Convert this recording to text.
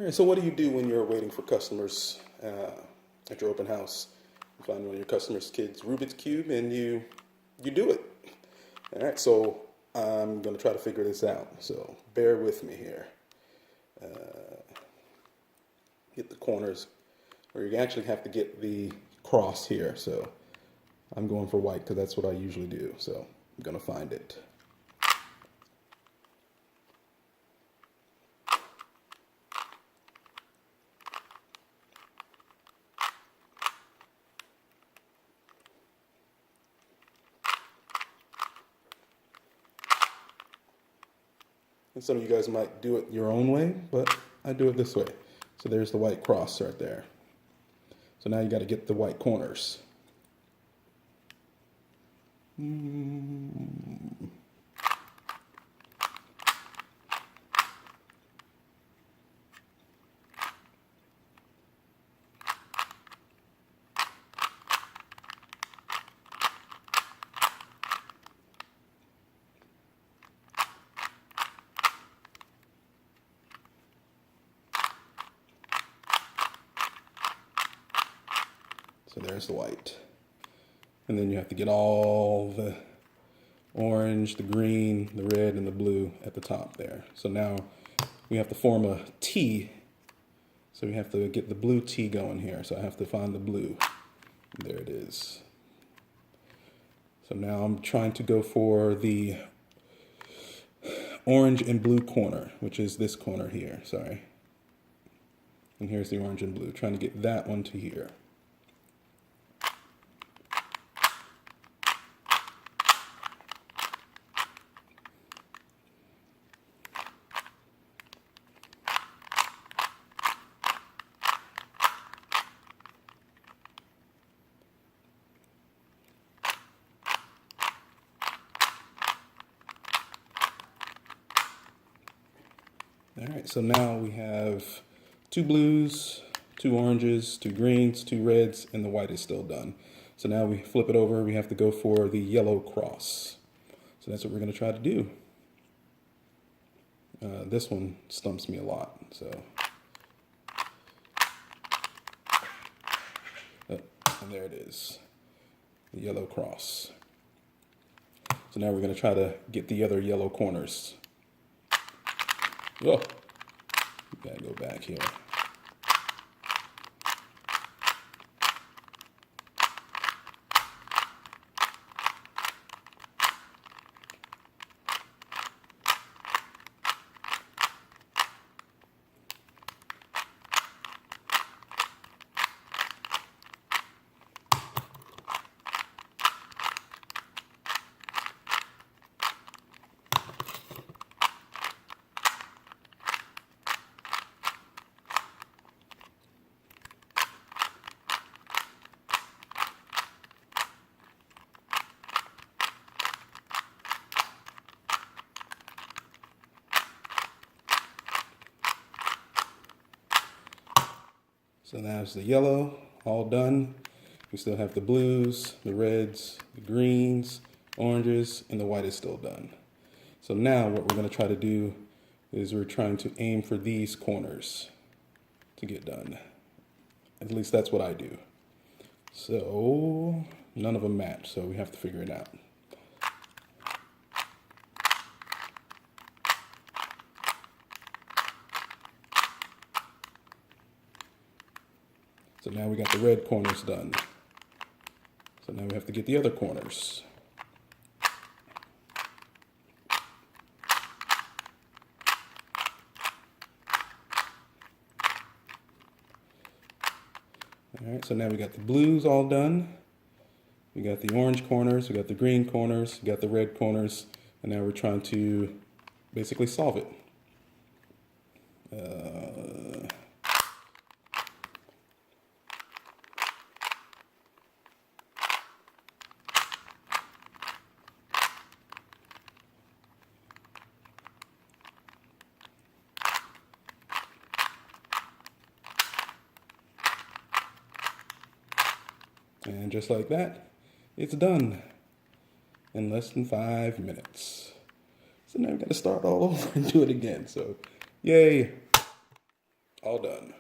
All right, so what do you do when you're waiting for customers at your open house? You find one of your customers' kids' Rubik's Cube and you do it. All right, so I'm going to try to figure this out. So bear with me here. Get the corners, or you actually have to get the cross here. So I'm going for white because that's what I usually do. So I'm going to find it. And some of you guys might do it your own way, but I do it this way. So there's the white cross right there. So now you got to get the white corners. So there's the white. And then you have to get all the orange, the green, the red, and the blue at the top there. So now we have to form a T. So we have to get the blue T going here. So I have to find the blue. There it is. So now I'm trying to go for the orange and blue corner, which is this corner here, sorry. And here's the orange and blue, trying to get that one to here. All right, so now we have 2 blues, 2 oranges, 2 greens, 2 reds, and the white is still done. So now we flip it over, we have to go for the yellow cross. So that's what we're gonna try to do. This one stumps me a lot, so. And there it is, the yellow cross. So now we're gonna try to get the other yellow corners. Oh, gotta go back here. So that's the yellow, all done. We still have the blues, the reds, the greens, oranges, and the white is still done. So now what we're gonna try to do is we're trying to aim for these corners to get done. At least that's what I do. So none of them match, so we have to figure it out. So now we got the red corners done. So now we have to get the other corners. All right, so now we got the blues all done. We got the orange corners, we got the green corners, we got the red corners, and now we're trying to basically solve it. And just like that, it's done in less than 5 minutes. So now we got to start all over and do it again. So, yay. All done.